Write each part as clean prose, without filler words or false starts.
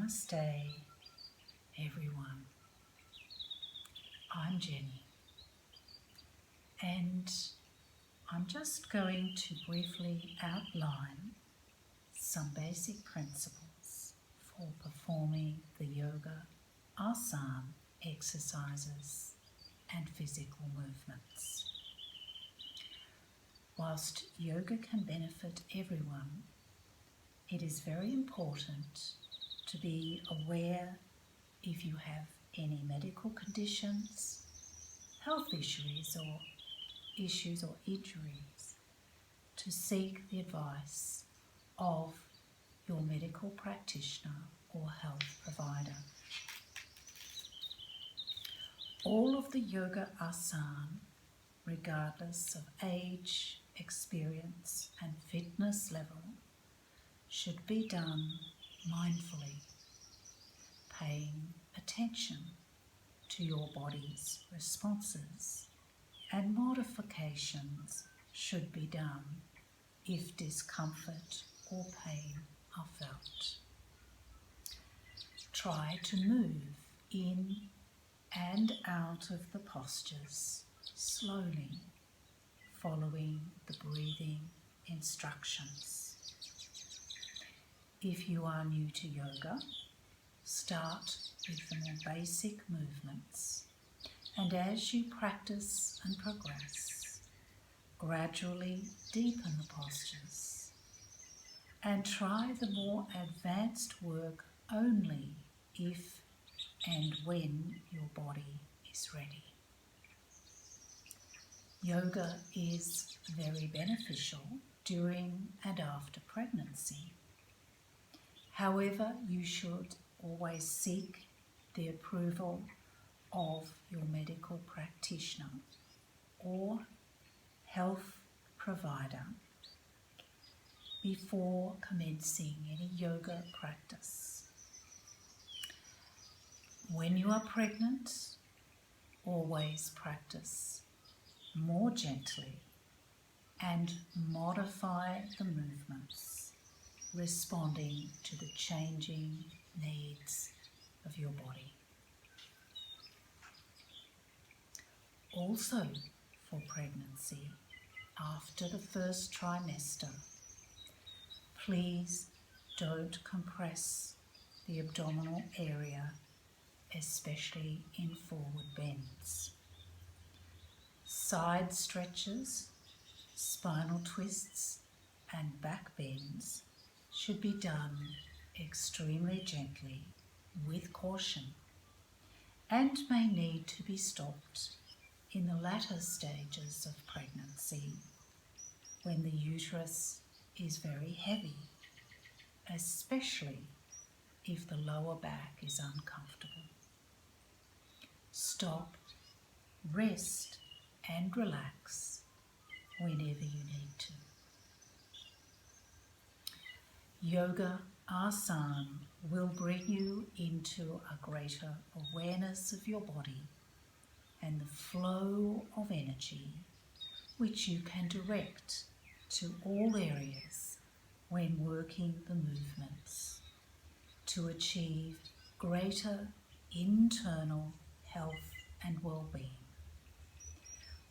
Namaste, everyone. I'm Jenny, and I'm just going to briefly outline some basic principles for performing the yoga asana exercises and physical movements. Whilst yoga can benefit everyone, it is very important to be aware if you have any medical conditions, health issues or injuries, to seek the advice of your medical practitioner or health provider. All of the yoga asana, regardless of age, experience and fitness level, should be done mindfully, paying attention to your body's responses, and modifications should be done if discomfort or pain are felt. Try to move in and out of the postures slowly, following the breathing instructions. If you are new to yoga, start with the more basic movements, and as you practice and progress, gradually deepen the postures and try the more advanced work only if and when your body is ready. Yoga is very beneficial during and after pregnancy. However, you should always seek the approval of your medical practitioner or health provider before commencing any yoga practice. When you are pregnant, always practice more gently and modify the movements, responding to the changing needs of your body. Also, for pregnancy, after the first trimester, please don't compress the abdominal area, especially in forward bends. Side stretches, spinal twists and back bends should be done extremely gently with caution and may need to be stopped in the latter stages of pregnancy when the uterus is very heavy, especially if the lower back is uncomfortable. Stop, rest and relax whenever you need to. Yoga asana will bring you into a greater awareness of your body and the flow of energy which you can direct to all areas when working the movements to achieve greater internal health and well-being.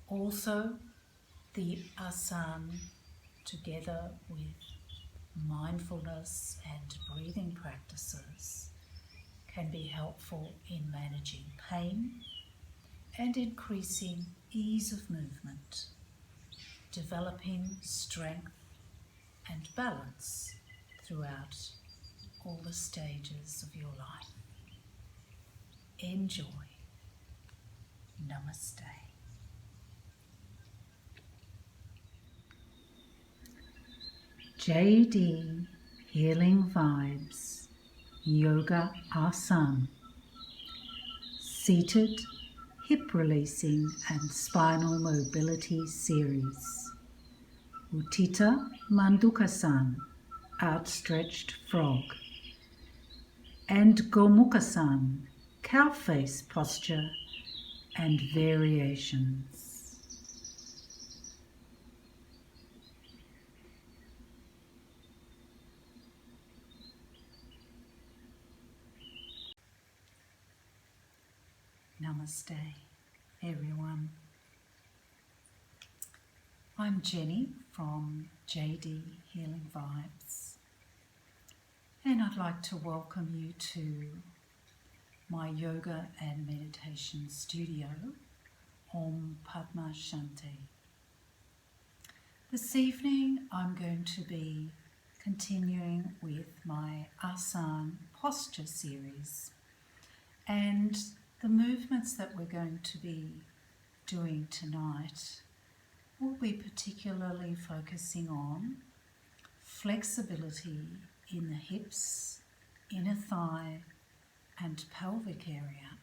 Also, the asana, together with mindfulness and breathing practices, can be helpful in managing pain and increasing ease of movement, developing strength and balance throughout all the stages of your life. Enjoy. Namaste. JD Healing Vibes Yoga Asana. Seated, hip releasing and spinal mobility series. Utthita Mandukasana, outstretched frog. And Gomukasana, cow face posture and variations. Namaste, everyone. I'm Jenny from JD Healing Vibes, and I'd like to welcome you to my yoga and meditation studio, Om Padma Shanti. This evening I'm going to be continuing with my asana posture series, and the movements that we're going to be doing tonight will be particularly focusing on flexibility in the hips, inner thigh and pelvic area,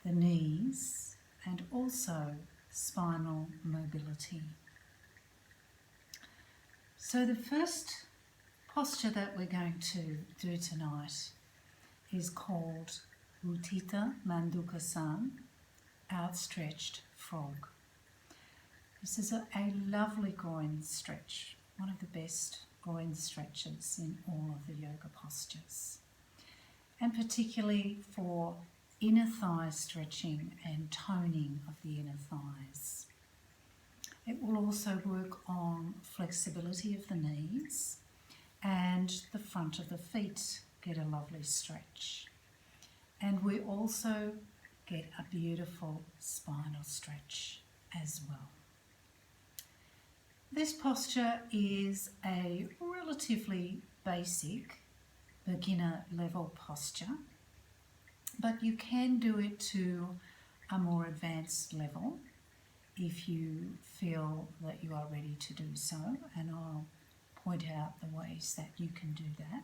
the knees, and also spinal mobility. So the first posture that we're going to do tonight is called Utthita Mandukasana, Outstretched Frog. This is a lovely groin stretch, one of the best groin stretches in all of the yoga postures, and particularly for inner thigh stretching and toning of the inner thighs. It will also work on flexibility of the knees, and the front of the feet get a lovely stretch. And we also get a beautiful spinal stretch as well. This posture is a relatively basic beginner level posture, but you can do it to a more advanced level if you feel that you are ready to do so, and I'll point out the ways that you can do that.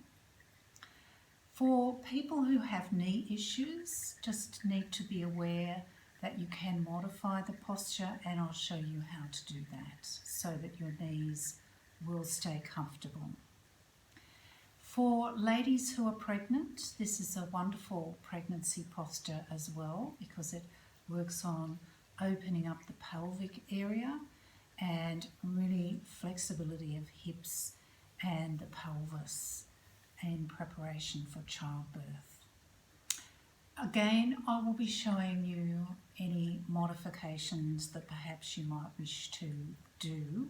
For people who have knee issues, just need to be aware that you can modify the posture, and I'll show you how to do that so that your knees will stay comfortable. For ladies who are pregnant, this is a wonderful pregnancy posture as well, because it works on opening up the pelvic area and really flexibility of hips and the pelvis in preparation for childbirth. Again, I will be showing you any modifications that perhaps you might wish to do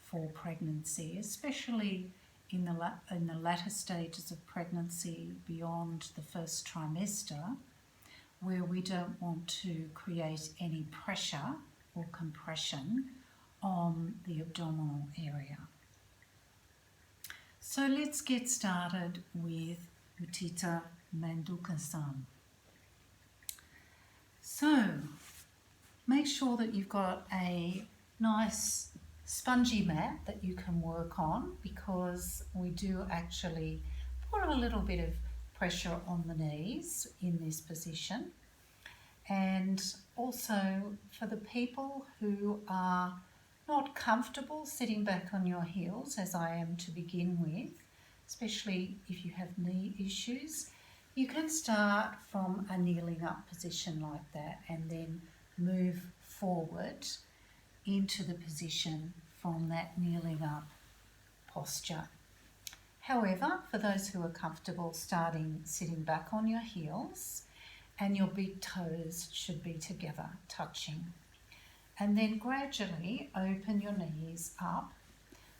for pregnancy, especially in the latter stages of pregnancy beyond the first trimester, where we don't want to create any pressure or compression on the abdominal area. So let's get started with Utthita Mandukasana. So make sure that you've got a nice spongy mat that you can work on, because we do actually put a little bit of pressure on the knees in this position. And also for the people who are not comfortable sitting back on your heels, as I am to begin with, especially if you have knee issues, you can start from a kneeling up position like that and then move forward into the position from that kneeling up posture. However, for those who are comfortable starting sitting back on your heels, and your big toes should be together, touching. And then gradually open your knees up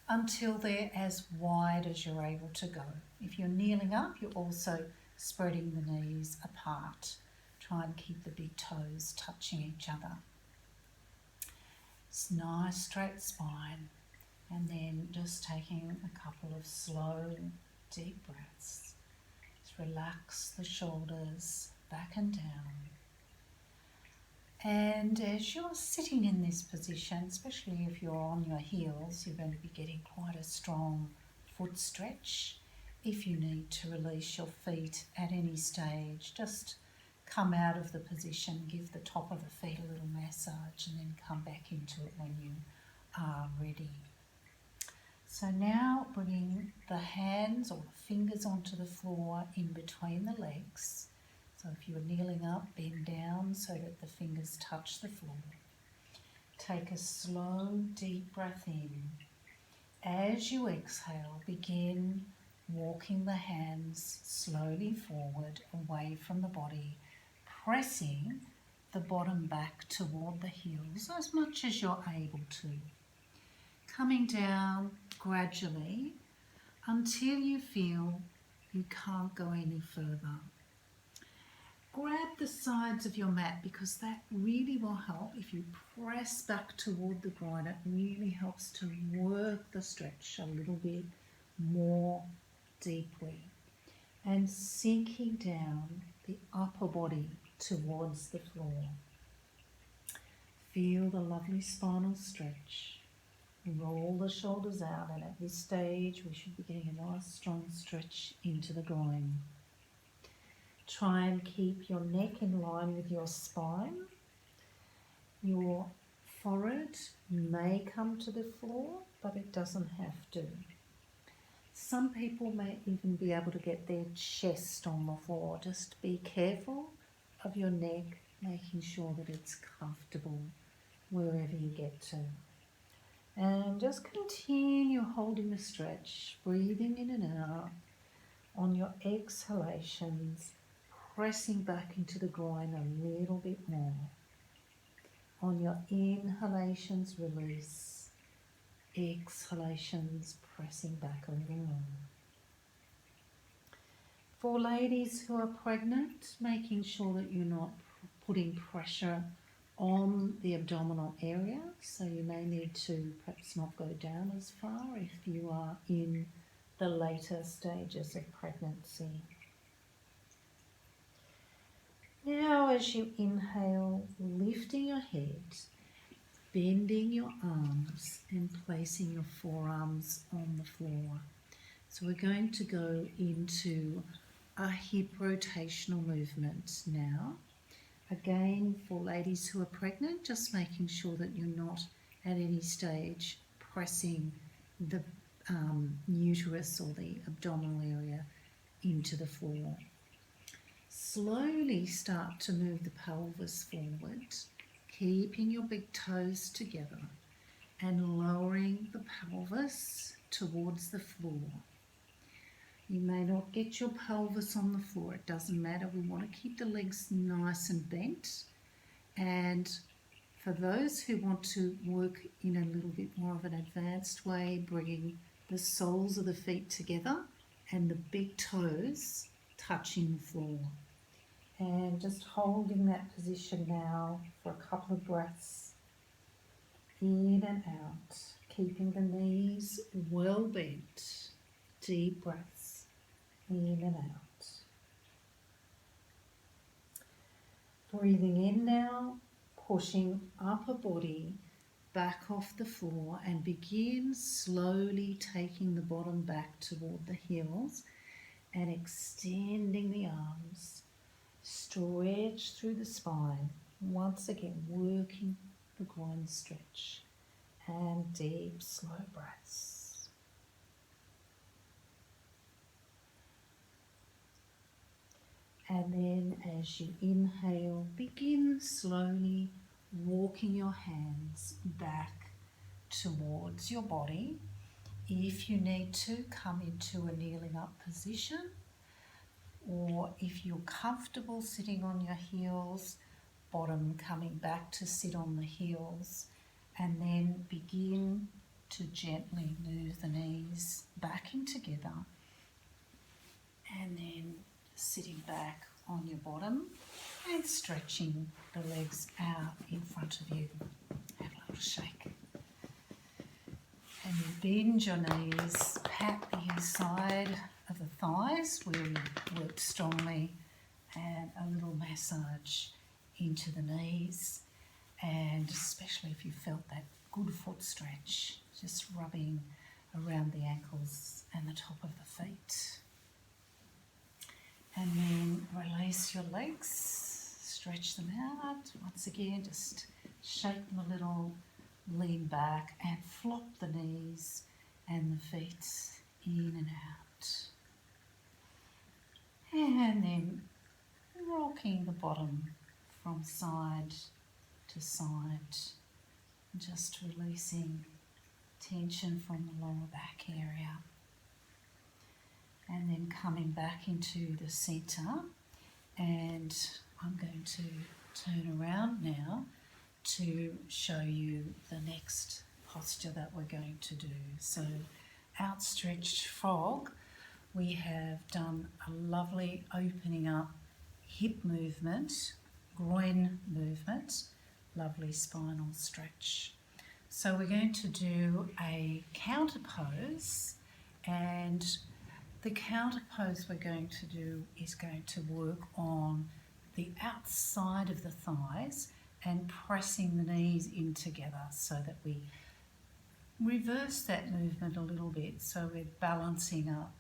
until they're as wide as you're able to go. If you're kneeling up, you're also spreading the knees apart. Try and keep the big toes touching each other. It's nice straight spine, and then just taking a couple of slow, deep breaths. Just relax the shoulders back and down. And as you're sitting in this position, especially if you're on your heels, you're going to be getting quite a strong foot stretch. If you need to release your feet at any stage, just come out of the position, give the top of the feet a little massage, and then come back into it when you are ready. So now bringing the hands or the fingers onto the floor in between the legs. So if you're kneeling up, bend down so that the fingers touch the floor. Take a slow, deep breath in. As you exhale, begin walking the hands slowly forward, away from the body, pressing the bottom back toward the heels as much as you're able to. Coming down gradually until you feel you can't go any further. Grab the sides of your mat because that really will help. If you press back toward the groin, it really helps to work the stretch a little bit more deeply. And sinking down the upper body towards the floor. Feel the lovely spinal stretch. Roll the shoulders out, and at this stage we should be getting a nice strong stretch into the groin. Try and keep your neck in line with your spine. Your forehead may come to the floor, but it doesn't have to. Some people may even be able to get their chest on the floor. Just be careful of your neck, making sure that it's comfortable wherever you get to. And just continue holding the stretch, breathing in and out. On your exhalations, pressing back into the groin a little bit more. On your inhalations, release. Exhalations, pressing back a little more. For ladies who are pregnant, making sure that you're not putting pressure on the abdominal area, so you may need to perhaps not go down as far if you are in the later stages of pregnancy. Now as you inhale, lifting your head, bending your arms and placing your forearms on the floor. So we're going to go into a hip rotational movement now. Again, for ladies who are pregnant, just making sure that you're not at any stage pressing the uterus or the abdominal area into the floor. Slowly start to move the pelvis forward, keeping your big toes together and lowering the pelvis towards the floor. You may not get your pelvis on the floor, it doesn't matter. We want to keep the legs nice and bent. And for those who want to work in a little bit more of an advanced way, bringing the soles of the feet together and the big toes touching the floor. And just holding that position now for a couple of breaths. In and out, keeping the knees well bent. Deep breaths. In and out. Breathing in now, pushing upper body back off the floor and begin slowly taking the bottom back toward the heels and extending the arms. Stretch through the spine. Once again, working the groin stretch. And deep, slow breaths. And then as you inhale, begin slowly walking your hands back towards your body. If you need to, come into a kneeling up position. Or if you're comfortable sitting on your heels, bottom coming back to sit on the heels, and then begin to gently move the knees back in together, and then sitting back on your bottom and stretching the legs out in front of you. Have a little shake. And you bend your knees, pat the inside of the thighs where you worked strongly, and a little massage into the knees, and especially if you felt that good foot stretch, just rubbing around the ankles and the top of the feet. And then release your legs, stretch them out. Once again, just shake them a little, lean back and flop the knees and the feet in and out. And then rocking the bottom from side to side, just releasing tension from the lower back area. And then coming back into the centre, and I'm going to turn around now to show you the next posture that we're going to do. So outstretched frog, we have done a lovely opening up hip movement, groin movement, lovely spinal stretch. So we're going to do a counter pose, and the counter pose we're going to do is going to work on the outside of the thighs and pressing the knees in together so that we reverse that movement a little bit, so we're balancing up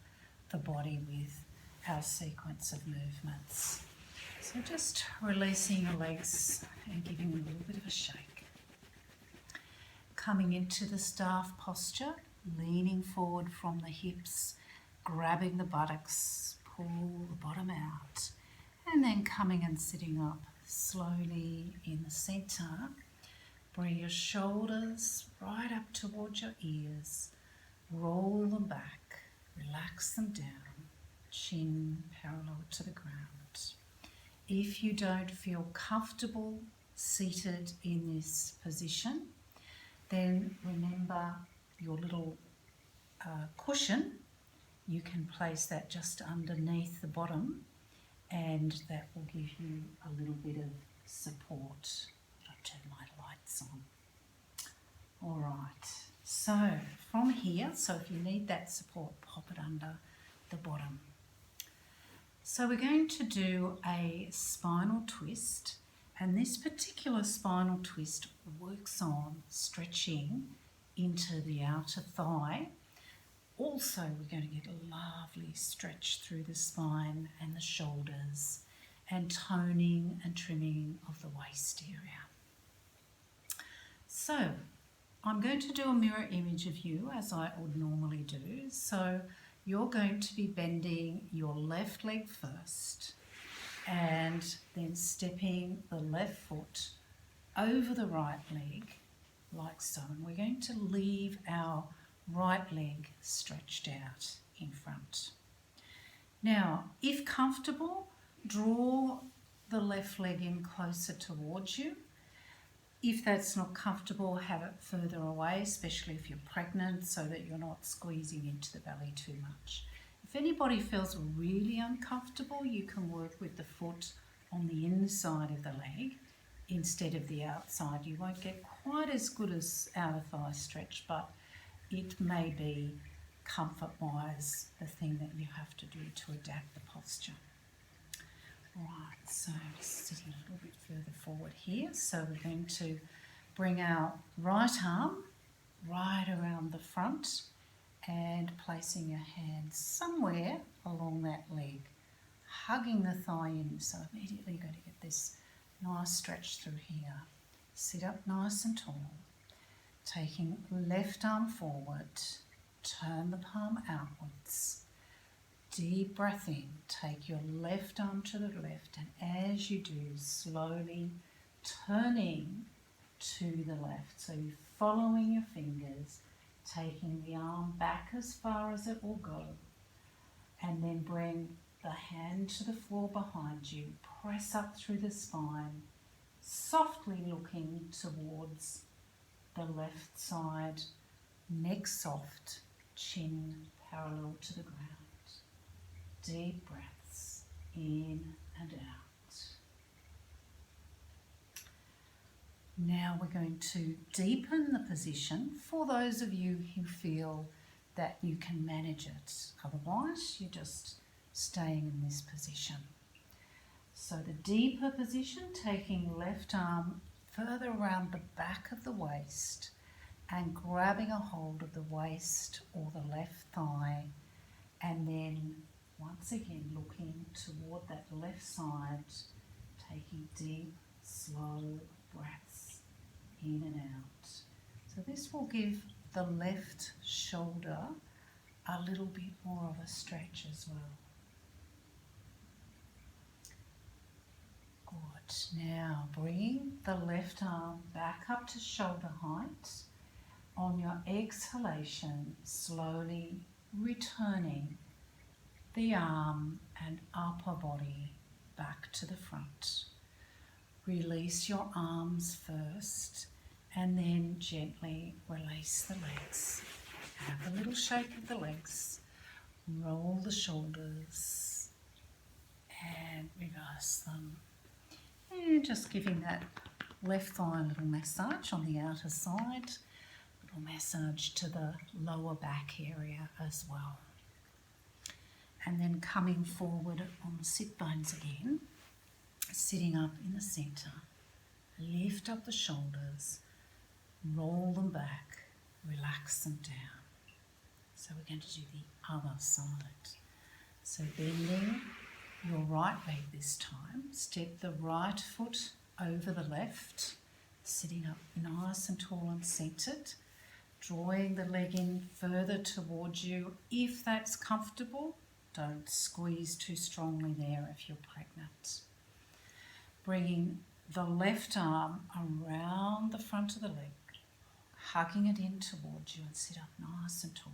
the body with our sequence of movements. So just releasing your legs and giving them a little bit of a shake. Coming into the staff posture, leaning forward from the hips, grabbing the buttocks, pull the bottom out, and then coming and sitting up slowly in the centre. Bring your shoulders right up towards your ears, roll them back, relax them down, chin parallel to the ground. If you don't feel comfortable seated in this position, then remember your little cushion. You can place that just underneath the bottom, and that will give you a little bit of support. I'll turn my lights on. All right, so from here, so if you need that support, pop it under the bottom. So we're going to do a spinal twist, and this particular spinal twist works on stretching into the outer thigh. Also, we're going to get a lovely stretch through the spine and the shoulders, and toning and trimming of the waist area. So I'm going to do a mirror image of you as I would normally do. So you're going to be bending your left leg first and then stepping the left foot over the right leg like so. And we're going to leave our right leg stretched out in front. Now, if comfortable, draw the left leg in closer towards you. If that's not comfortable, have it further away, especially if you're pregnant, so that you're not squeezing into the belly too much. If anybody feels really uncomfortable, you can work with the foot on the inside of the leg instead of the outside. You won't get quite as good as outer thigh stretch, but it may be comfort-wise the thing that you have to do to adapt the posture. Right, so just sitting a little bit further forward here. So we're going to bring our right arm right around the front and placing your hands somewhere along that leg, hugging the thigh in. So immediately you're going to get this nice stretch through here. Sit up nice and tall, taking left arm forward, turn the palm outwards. Deep breath in, take your left arm to the left, and as you do, slowly turning to the left. So you're following your fingers, taking the arm back as far as it will go, and then bring the hand to the floor behind you, press up through the spine, softly looking towards the left side, neck soft, chin parallel to the ground. Deep breaths in and out. Now we're going to deepen the position for those of you who feel that you can manage it. Otherwise, you're just staying in this position. So the deeper position, taking left arm further around the back of the waist and grabbing a hold of the waist or the left thigh, and then once again looking toward that left side, taking deep, slow breaths in and out. So this will give the left shoulder a little bit more of a stretch as well. Good. Now bring the left arm back up to shoulder height. On your exhalation, slowly returning the arm and upper body back to the front. Release your arms first and then gently release the legs. Have a little shake of the legs, roll the shoulders and reverse them. And just giving that left thigh a little massage on the outer side, a little massage to the lower back area as well. And then coming forward on the sit bones again, sitting up in the centre, lift up the shoulders, roll them back, relax them down. So we're going to do the other side. So bending your right leg this time, step the right foot over the left, sitting up nice and tall and centred, drawing the leg in further towards you if that's comfortable. Don't squeeze too strongly there if you're pregnant. Bringing the left arm around the front of the leg, hugging it in towards you and sit up nice and tall.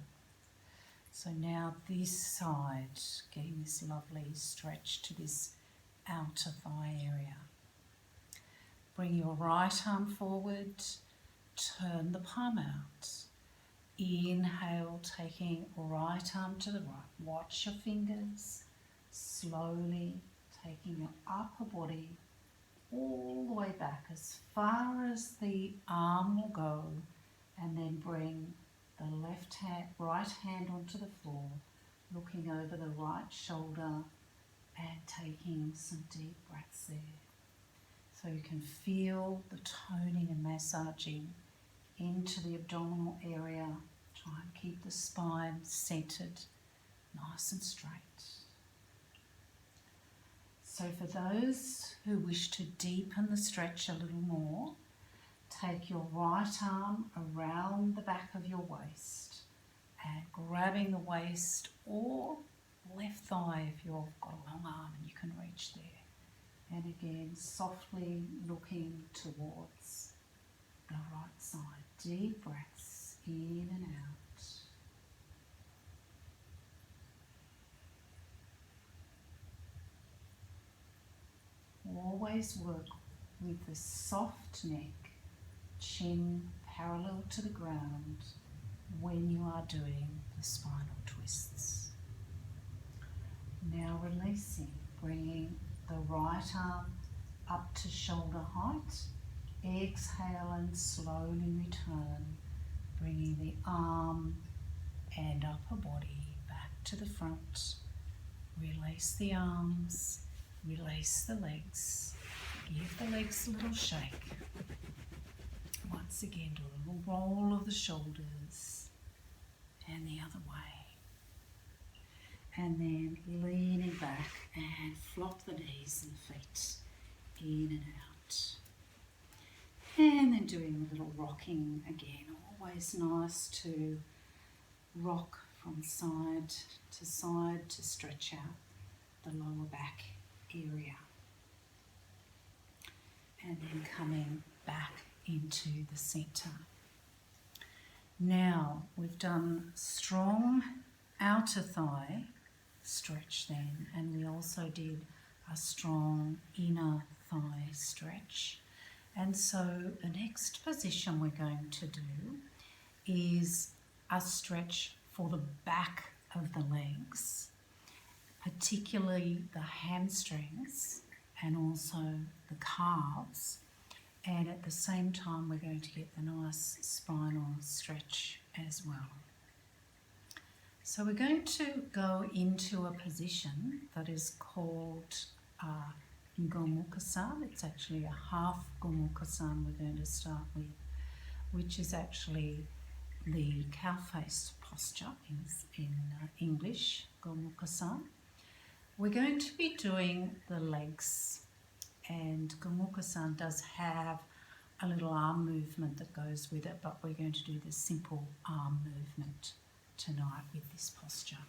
So now this side, getting this lovely stretch to this outer thigh area. Bring your right arm forward, turn the palm out. Inhale, taking right arm to the right. Watch your fingers, slowly taking your upper body all the way back as far as the arm will go, and then bring the right hand onto the floor, looking over the right shoulder and taking some deep breaths there. So you can feel the toning and massaging into the abdominal area. Try and keep the spine centered, nice and straight. So for those who wish to deepen the stretch a little more, take your right arm around the back of your waist and grabbing the waist or left thigh if you've got a long arm and you can reach there. And again, softly looking towards the right side. Deep breaths in and out. Always work with the soft neck, chin parallel to the ground when you are doing the spinal twists. Now releasing, bringing the right arm up to shoulder height. Exhale and slowly return, bringing the arm and upper body back to the front. Release the arms, release the legs, give the legs a little shake. Once again, do a little roll of the shoulders and the other way. And then leaning back and flop the knees and feet in and out. And then doing a little rocking again. Always nice to rock from side to stretch out the lower back area. And then coming back into the centre. Now we've done strong outer thigh stretch then, and we also did a strong inner thigh stretch. And so the next position we're going to do is a stretch for the back of the legs, particularly the hamstrings and also the calves. And at the same time, we're going to get the nice spinal stretch as well. So we're going to go into a position that is called Gomukhsan. It's actually a half Gomukhsan we're going to start with, which is actually the cow-faced posture in English, Gomukhsan. We're going to be doing the legs, and Gomukhsan does have a little arm movement that goes with it, but we're going to do the simple arm movement tonight with this posture.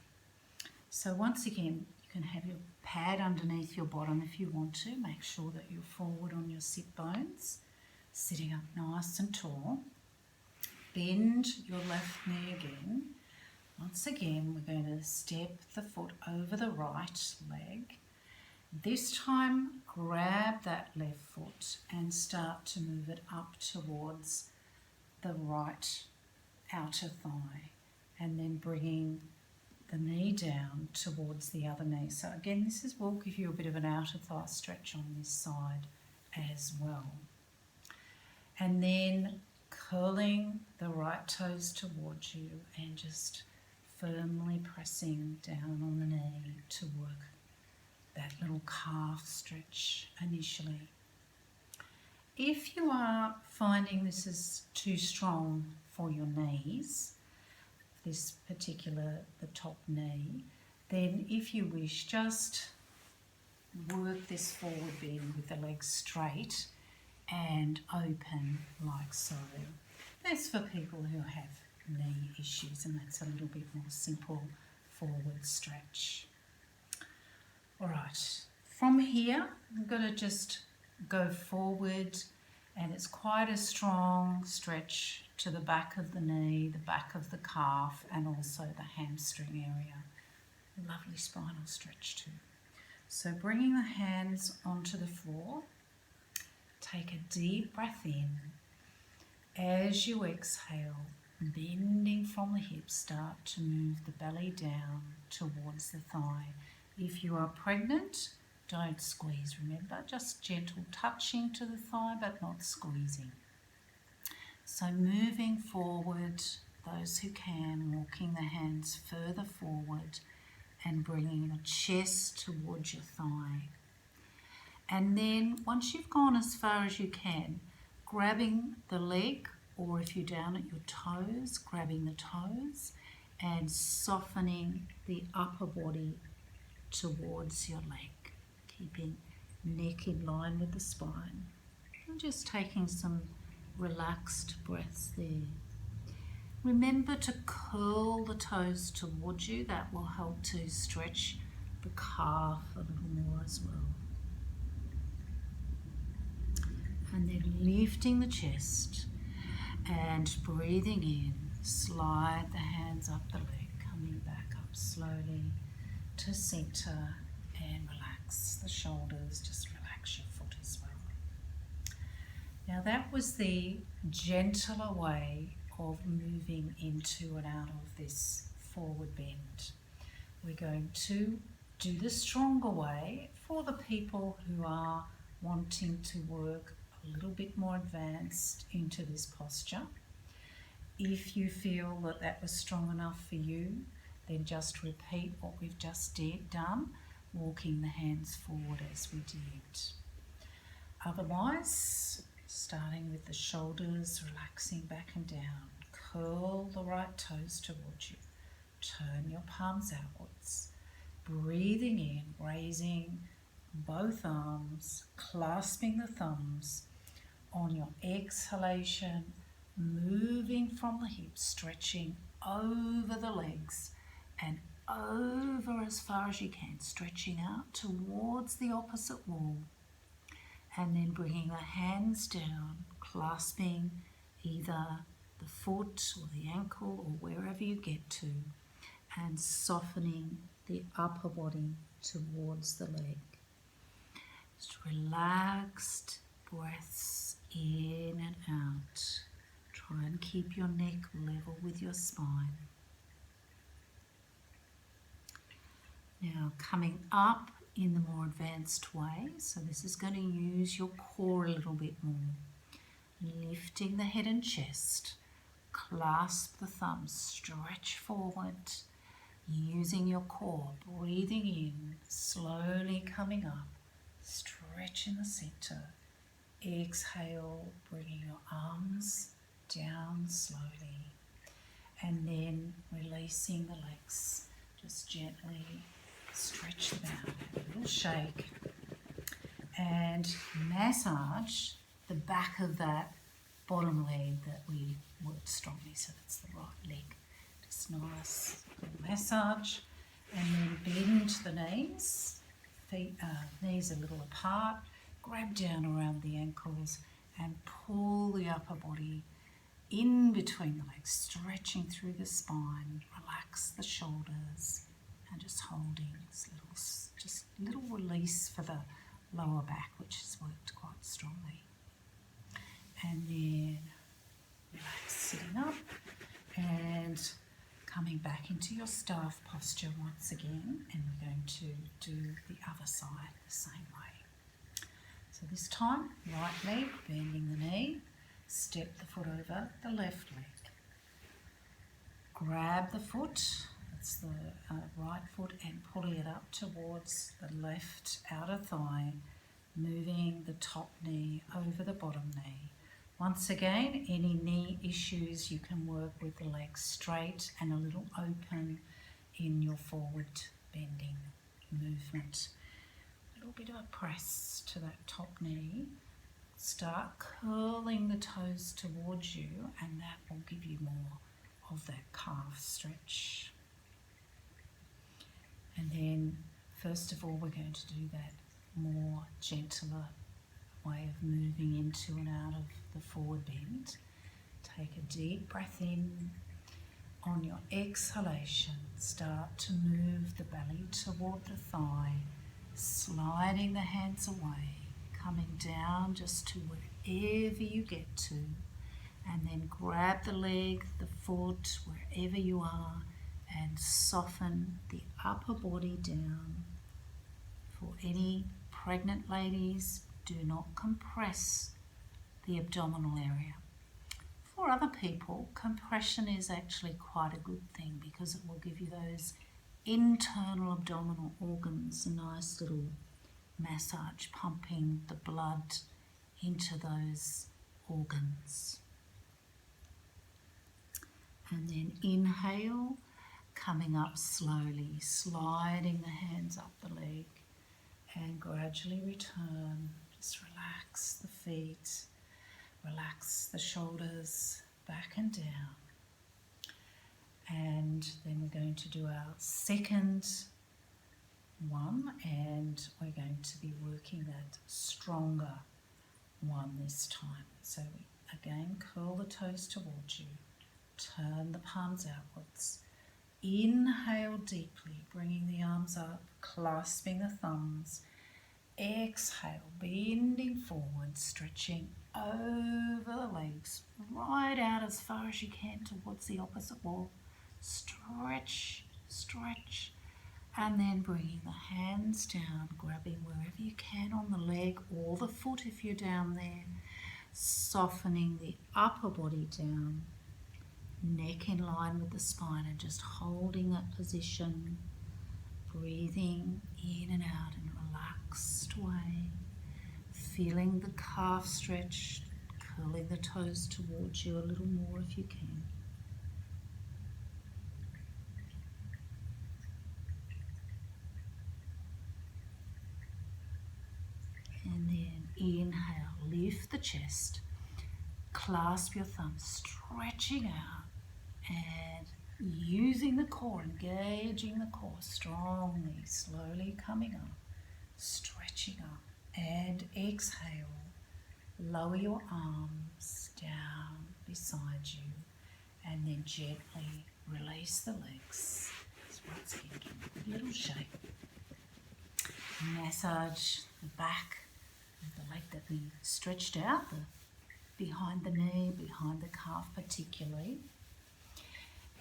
So once again, you can have your pad underneath your bottom if you want to. Make sure that you're forward on your sit bones, sitting up nice and tall. Bend your left knee again. Once again, we're going to step the foot over the right leg. This time, grab that left foot and start to move it up towards the right outer thigh, and then bringing the knee down towards the other knee. So again, will give you a bit of an outer thigh stretch on this side as well. And then curling the right toes towards you and just firmly pressing down on the knee to work that little calf stretch initially. If you are finding this is too strong for your knees, this particular, the top knee, then if you wish, just work this forward bend with the legs straight and open like so. That's for people who have knee issues, and that's a little bit more simple forward stretch. All right, from here, I'm going to just go forward, and it's quite a strong stretch to the back of the knee, the back of the calf, and also the hamstring area. Lovely spinal stretch too. So bringing the hands onto the floor, take a deep breath in. As you exhale, bending from the hips, start to move the belly down towards the thigh. If you are pregnant, don't squeeze, remember, just gentle touching to the thigh but not squeezing. So moving forward, those who can, walking the hands further forward and bringing your chest towards your thigh. And then once you've gone as far as you can, grabbing the leg, or if you're down at your toes, grabbing the toes and softening the upper body towards your leg, keeping neck in line with the spine. And just taking some relaxed breaths there. Remember to curl the toes towards you. That will help to stretch the calf a little more as well. And then lifting the chest and breathing in, slide the hands up the leg, coming back up slowly to center and relax the shoulders, just relax your foot as well. Now that was the gentler way of moving into and out of this forward bend. We're going to do the stronger way for the people who are wanting to work a little bit more advanced into this posture. If you feel that that was strong enough for you, then just repeat what we've just done, walking the hands forward as we did. Otherwise, starting with the shoulders, relaxing back and down, curl the right toes towards you, turn your palms outwards, breathing in, raising both arms, clasping the thumbs. On your exhalation, moving from the hips, stretching over the legs and over as far as you can, stretching out towards the opposite wall, and then bringing the hands down, clasping either the foot or the ankle or wherever you get to, and softening the upper body towards the leg. Just relaxed breaths in and out. Try and keep your neck level with your spine. Now coming up in the more advanced way, so this is going to use your core a little bit more. Lifting the head and chest, clasp the thumbs, stretch forward, using your core, breathing in, slowly coming up, stretch in the center. Exhale, bringing your arms down slowly, and then releasing the legs. Just gently stretch them out, have a little shake, and massage the back of that bottom leg that we worked strongly, so that's the right leg. Just nice little massage, and then bend the knees, knees a little apart, grab down around the ankles and pull the upper body in between the legs, stretching through the spine, relax the shoulders, and just holding this little release for the lower back, which has worked quite strongly. And then relax, sitting up and coming back into your staff posture once again, and we're going to do the other side the same way. So this time, right leg, bending the knee, step the foot over the left leg. Grab the foot, that's the right foot, and pulling it up towards the left outer thigh, moving the top knee over the bottom knee. Once again, any knee issues, you can work with the legs straight and a little open in your forward bending movement. A little bit of a press to that top knee. Start curling the toes towards you, and that will give you more of that calf stretch. And then, first of all, we're going to do that more gentler way of moving into and out of the forward bend. Take a deep breath in. On your exhalation, start to move the belly toward the thigh, sliding the hands away, coming down just to wherever you get to, and then grab the leg, the foot, wherever you are, and soften the upper body down. For any pregnant ladies, do not compress the abdominal area. For other people, compression is actually quite a good thing because it will give you those internal abdominal organs a nice little massage, pumping the blood into those organs. And then inhale, coming up slowly, sliding the hands up the leg, and gradually return. Just relax the feet, relax the shoulders back and down. And then we're going to do our second one, and we're going to be working that stronger one this time. So again, curl the toes towards you, turn the palms outwards. Inhale deeply, bringing the arms up, clasping the thumbs. Exhale, bending forward, stretching over the legs, right out as far as you can towards the opposite wall. Stretch, stretch, and then bringing the hands down, grabbing wherever you can on the leg or the foot if you're down there, softening the upper body down, neck in line with the spine, and just holding that position, breathing in and out in a relaxed way, feeling the calf stretch, curling the toes towards you a little more if you can. And then inhale, lift the chest, clasp your thumbs, stretching out and using the core, engaging the core strongly, slowly coming up, stretching up, and exhale. Lower your arms down beside you, and then gently release the legs. So once again, give a little shake. Massage the back of the leg that we stretched out, behind the knee, behind the calf particularly.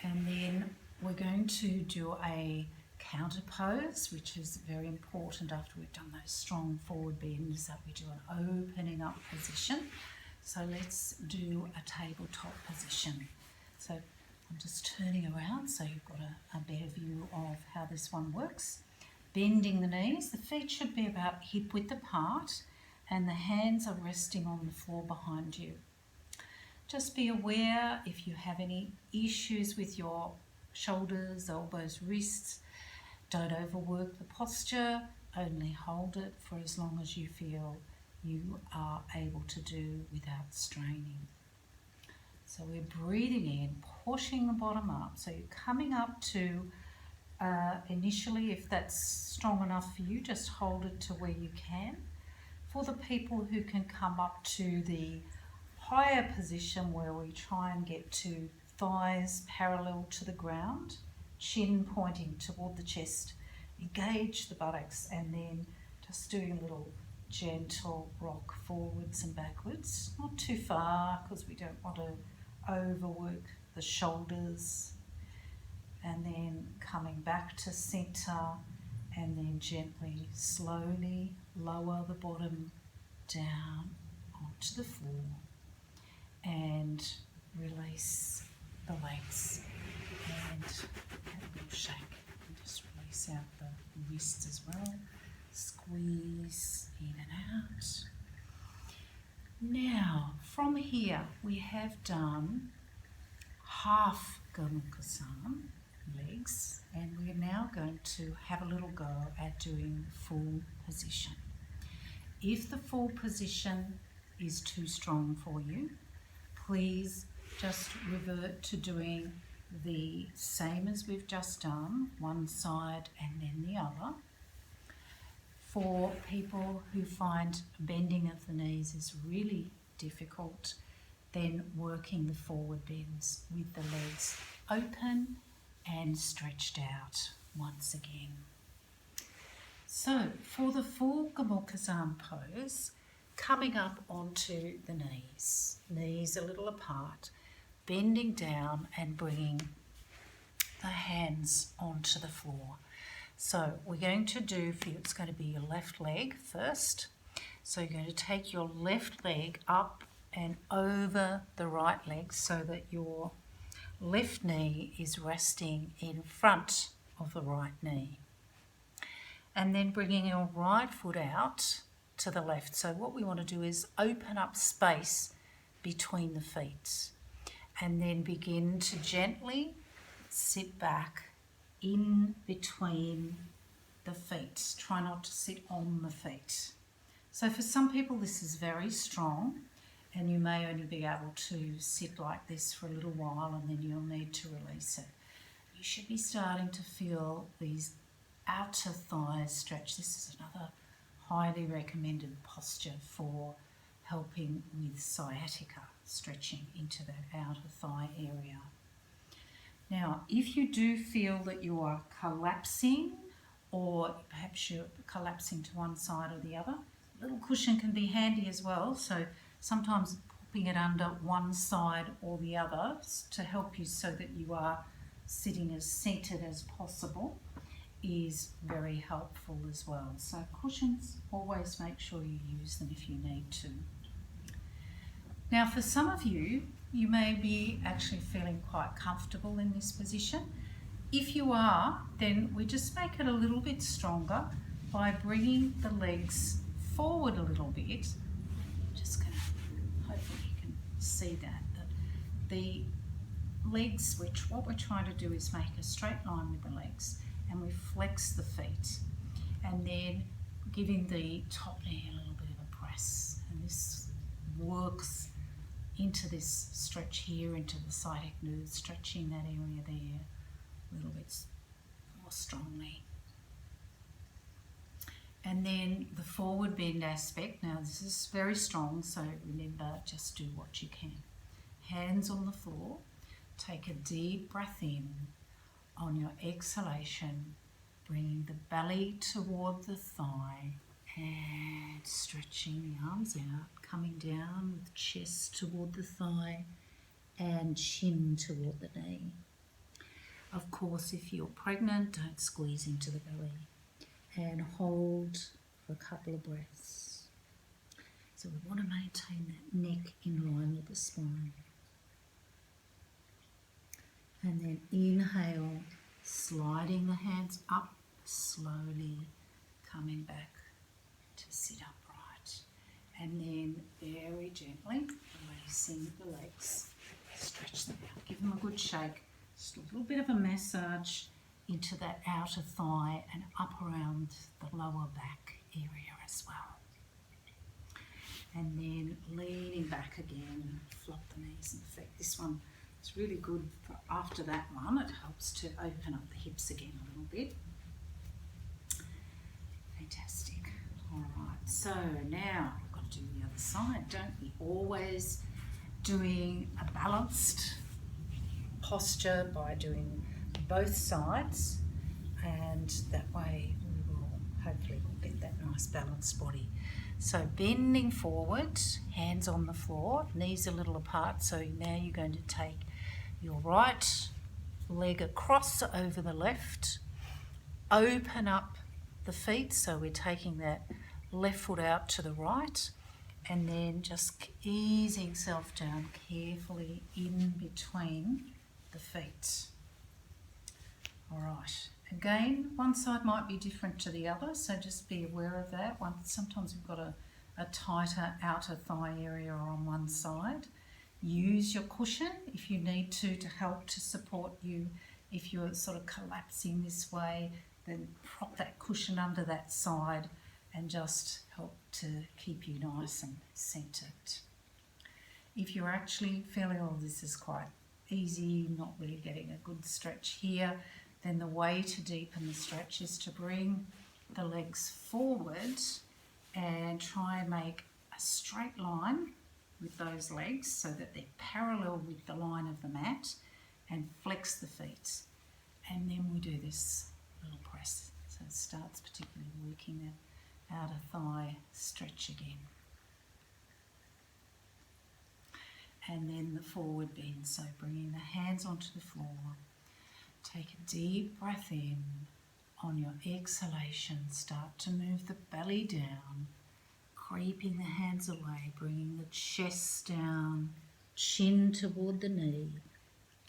And then we're going to do a counter pose, which is very important after we've done those strong forward bends, that we do an opening up position. So let's do a tabletop position. So I'm just turning around so you've got a better view of how this one works. Bending the knees, the feet should be about hip width apart, and the hands are resting on the floor behind you. Just be aware if you have any issues with your shoulders, elbows, wrists. Don't overwork the posture, only hold it for as long as you feel you are able to do without straining. So we're breathing in, pushing the bottom up. So you're coming up to, initially, if that's strong enough for you, just hold it to where you can. For the people who can come up to the higher position where we try and get to thighs parallel to the ground, chin pointing toward the chest. Engage the buttocks, and then just doing a little gentle rock forwards and backwards. Not too far because we don't want to overwork the shoulders. And then coming back to center, and then gently, slowly lower the bottom down onto the floor and release the legs, and have a little shake and just release out the wrist as well. Squeeze in and out. Now from here we have done half Gomukhasana legs, and we are now going to have a little go at doing full position. If the full position is too strong for you, please just revert to doing the same as we've just done, one side and then the other. For people who find bending of the knees is really difficult, then working the forward bends with the legs open and stretched out once again. So for the full Gomukhasana pose, coming up onto the knees a little apart, bending down and bringing the hands onto the floor. So we're going to do, for you, it's going to be your left leg first. So you're going to take your left leg up and over the right leg so that your left knee is resting in front of the right knee. And then bringing your right foot out to the left. So what we want to do is open up space between the feet, and then begin to gently sit back in between the feet. Try not to sit on the feet. So for some people this is very strong, and you may only be able to sit like this for a little while and then you'll need to release it. You should be starting to feel these outer thighs stretch. This is another highly recommended posture for helping with sciatica, stretching into that outer thigh area. Now, if you do feel that you are collapsing, or perhaps you're collapsing to one side or the other, a little cushion can be handy as well. So sometimes popping it under one side or the other to help you so that you are sitting as centered as possible is very helpful as well. So cushions, always make sure you use them if you need to. Now for some of you, you may be actually feeling quite comfortable in this position. If you are, then we just make it a little bit stronger by bringing the legs forward a little bit. Just going to, hopefully you can see that the legs, what we're trying to do is make a straight line with the legs, and we flex the feet, and then giving the top knee a little bit of a press, and this works into this stretch here, into the sciatic nerve, stretching that area there a little bit more strongly. And then the forward bend aspect, now this is very strong, so remember, just do what you can. Hands on the floor, take a deep breath in. On your exhalation, bringing the belly toward the thigh and stretching the arms out, coming down with chest toward the thigh and chin toward the knee. Of course, if you're pregnant, don't squeeze into the belly, and hold for a couple of breaths. So we want to maintain that neck in line with the spine. And then inhale, sliding the hands up, slowly coming back to sit upright. And then very gently releasing the legs, stretch them out. Give them a good shake, just a little bit of a massage into that outer thigh and up around the lower back area as well. And then leaning back again, flop the knees and feet. This one, it's really good for after that one. It helps to open up the hips again a little bit. Fantastic. All right, so now we've got to do the other side, don't we? Always doing a balanced posture by doing both sides, and that way we will hopefully get that nice balanced body. So bending forward, hands on the floor, knees a little apart. So now you're going to take your right leg across over the left, open up the feet, so we're taking that left foot out to the right, and then just easing self down carefully in between the feet. All right, again, one side might be different to the other, so just be aware of that. Sometimes we've got a tighter outer thigh area on one side. Use your cushion if you need to help to support you. If you're sort of collapsing this way, then prop that cushion under that side and just help to keep you nice and centered. If you're actually feeling, oh, this is quite easy, not really getting a good stretch here, then the way to deepen the stretch is to bring the legs forward and try and make a straight line with those legs so that they're parallel with the line of the mat, and flex the feet. And then we do this little press. So it starts particularly working that outer thigh stretch again. And then the forward bend. So bringing the hands onto the floor. Take a deep breath in. On your exhalation, start to move the belly down, creeping the hands away, bringing the chest down, chin toward the knee,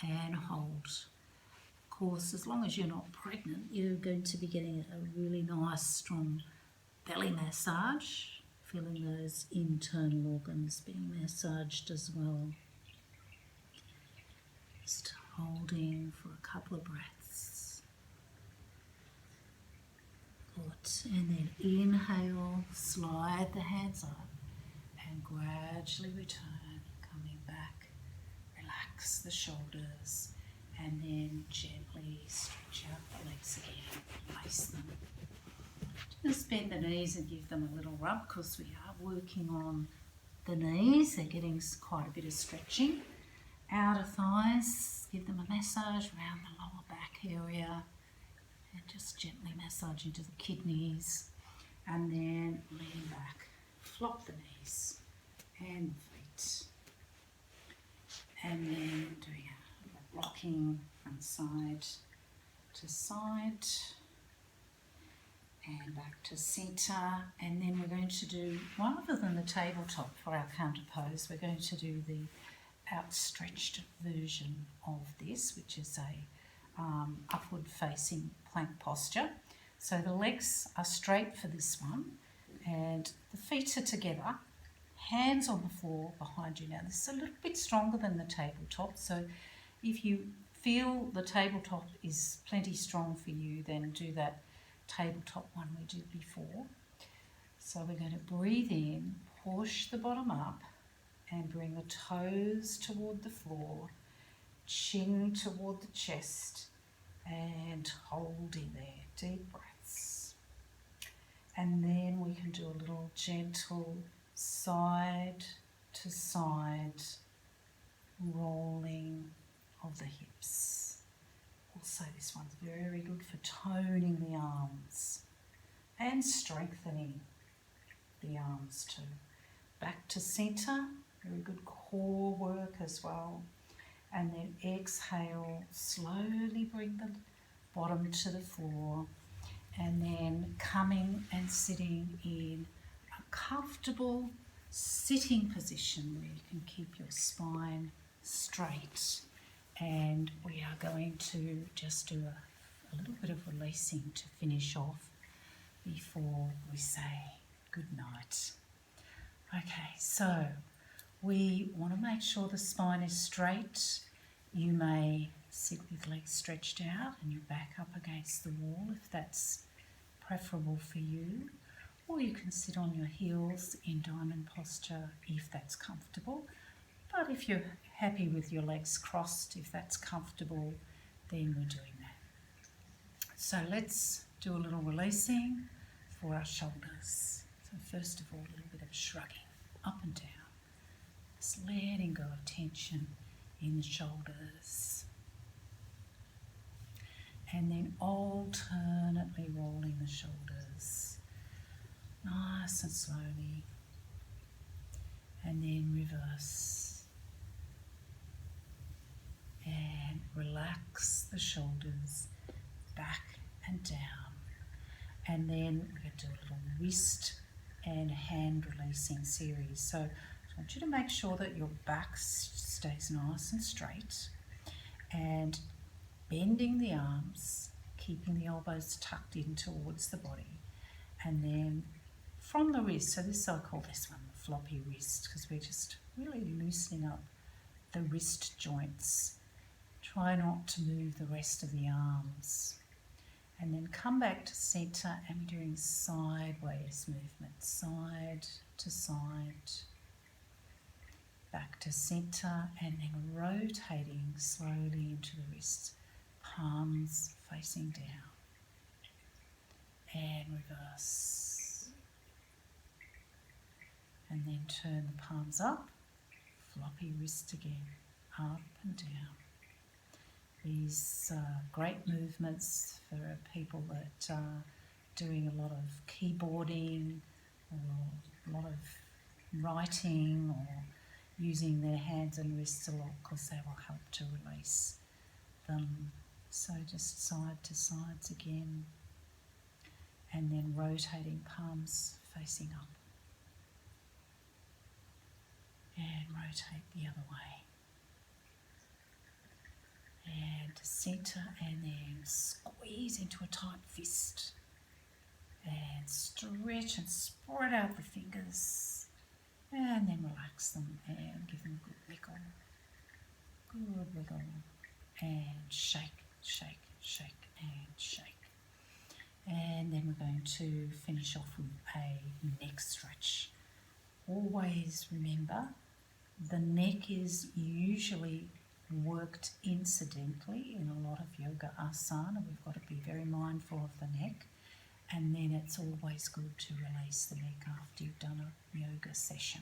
and hold. Of course, as long as you're not pregnant, you're going to be getting a really nice, strong belly massage, feeling those internal organs being massaged as well. Just holding for a couple of breaths. Good. And then inhale, slide the hands up, and gradually return, coming back. Relax the shoulders, and then gently stretch out the legs again, place them. Just bend the knees and give them a little rub, because we are working on the knees. They're getting quite a bit of stretching. Outer thighs, give them a massage around the lower back area, and just gently massage into the kidneys, and then lean back, flop the knees and the feet, and then doing a rocking from side to side and back to centre. And then we're going to do, rather than the tabletop for our counter pose, we're going to do the outstretched version of this, which is a upward facing plank posture. So the legs are straight for this one, and the feet are together, hands on the floor behind you. Now this is a little bit stronger than the tabletop, so if you feel the tabletop is plenty strong for you, then do that tabletop one we did before. So we're going to breathe in, push the bottom up, and bring the toes toward the floor, chin toward the chest, and hold in there, deep breaths. And then we can do a little gentle side to side rolling of the hips. Also, this one's very good for toning the arms and strengthening the arms too. Back to centre, very good core work as well. And then exhale, slowly bring the bottom to the floor, and then coming and sitting in a comfortable sitting position where you can keep your spine straight. And we are going to just do a little bit of releasing to finish off before we say good night. Okay, so we want to make sure the spine is straight. You may sit with legs stretched out and your back up against the wall if that's preferable for you, or you can sit on your heels in diamond posture if that's comfortable. But if you're happy with your legs crossed, if that's comfortable, then we're doing that. So let's do a little releasing for our shoulders. So first of all, a little bit of shrugging up and down. Just letting go of tension in the shoulders. And then alternately rolling the shoulders, nice and slowly. And then reverse. And relax the shoulders back and down. And then we're going to do a little wrist and hand releasing series. So I want you to make sure that your back stays nice and straight, and bending the arms, keeping the elbows tucked in towards the body. And then from the wrist, so this, I call this one the floppy wrist, because we're just really loosening up the wrist joints. Try not to move the rest of the arms. And then come back to centre, and we're doing sideways movement, side to side, back to centre, and then rotating slowly into the wrists, palms facing down, and reverse. And then turn the palms up, floppy wrist again, up and down. These great movements for people that are doing a lot of keyboarding or a lot of writing or using their hands and wrists a lot, because they will help to release them. So just side to sides again, and then rotating palms facing up, and rotate the other way. And to centre, and then squeeze into a tight fist, and stretch and spread out the fingers, and then relax them and give them a good wiggle, and shake, shake, shake and shake. And then we're going to finish off with a neck stretch. Always remember, the neck is usually worked incidentally in a lot of yoga asana. We've got to be very mindful of the neck, and then it's always good to release the neck after you've done a yoga session.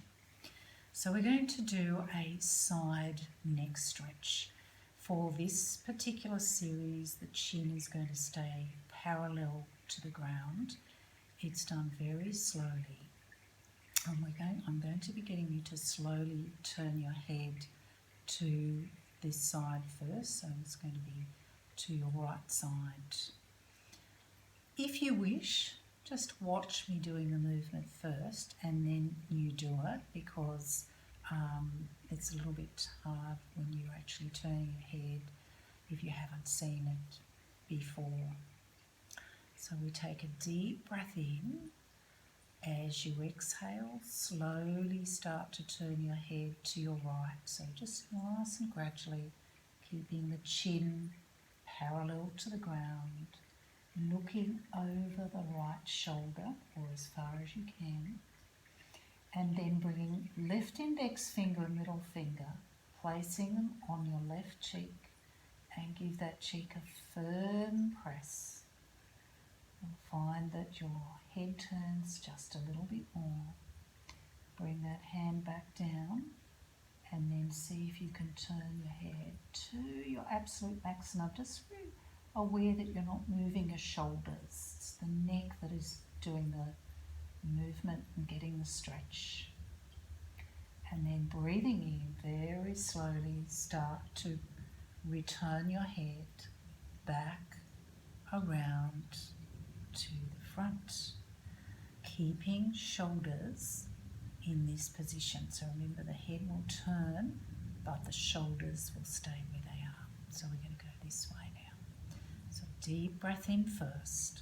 So we're going to do a side neck stretch. For this particular series, the chin is going to stay parallel to the ground. It's done very slowly. And I'm going to be getting you to slowly turn your head to this side first, so it's going to be to your right side. If you wish, just watch me doing the movement first and then you do it, because it's a little bit hard when you're actually turning your head if you haven't seen it before. So we take a deep breath in. As you exhale, slowly start to turn your head to your right. So just nice and gradually, keeping the chin parallel to the ground, looking over the right shoulder, or as far as you can, and then bringing left index finger and middle finger, placing them on your left cheek, and give that cheek a firm press. You'll find that your head turns just a little bit more. Bring that hand back down, and then see if you can turn your head to your absolute maximum. Just be aware that you're not moving your shoulders. It's the neck that is doing the movement and getting the stretch. And then breathing in very slowly, start to return your head back around to the front, keeping shoulders in this position. So remember, the head will turn, but the shoulders will stay where they are. So we're going to go this way now. So deep breath in first.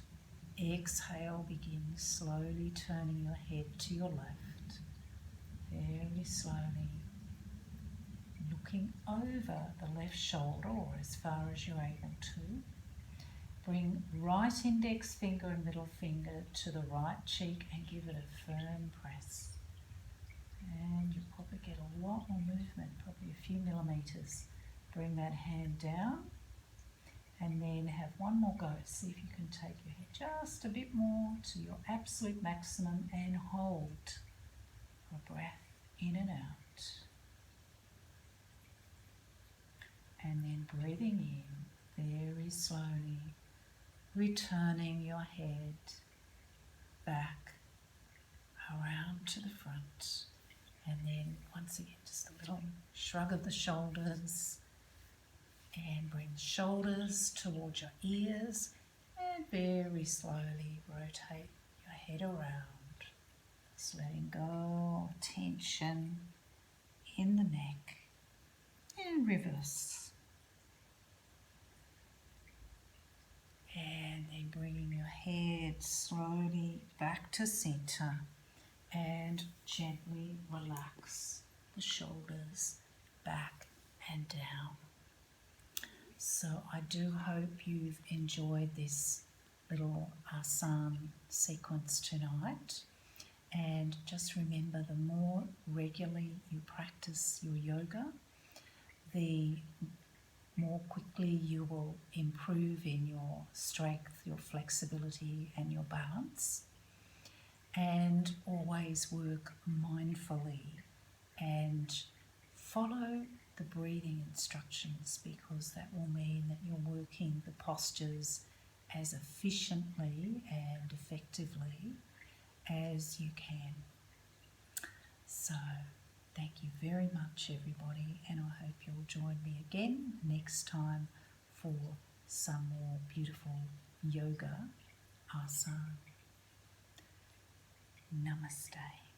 Exhale, begin slowly turning your head to your left. Very slowly. Looking over the left shoulder, or as far as you're able to. Bring right index finger and middle finger to the right cheek and give it a firm press. And you'll probably get a lot more movement, probably a few millimeters. Bring that hand down and then have one more go. See if you can take your head just a bit more to your absolute maximum and hold for a breath in and out. And then breathing in very slowly, returning your head back around to the front. And then once again, just a little shrug of the shoulders, and bring the shoulders towards your ears, and very slowly rotate your head around, just letting go of tension in the neck, and reverse. And then bringing your head slowly back to center, and gently relax the shoulders back and down. So I do hope you've enjoyed this little asana sequence tonight. And just remember, the more regularly you practice your yoga, the more quickly you will improve in your strength, your flexibility and your balance. And always work mindfully and follow the breathing instructions, because that will mean that you're working the postures as efficiently and effectively as you can. So thank you very much, everybody, and I hope you'll join me again next time for some more beautiful yoga asana. Namaste.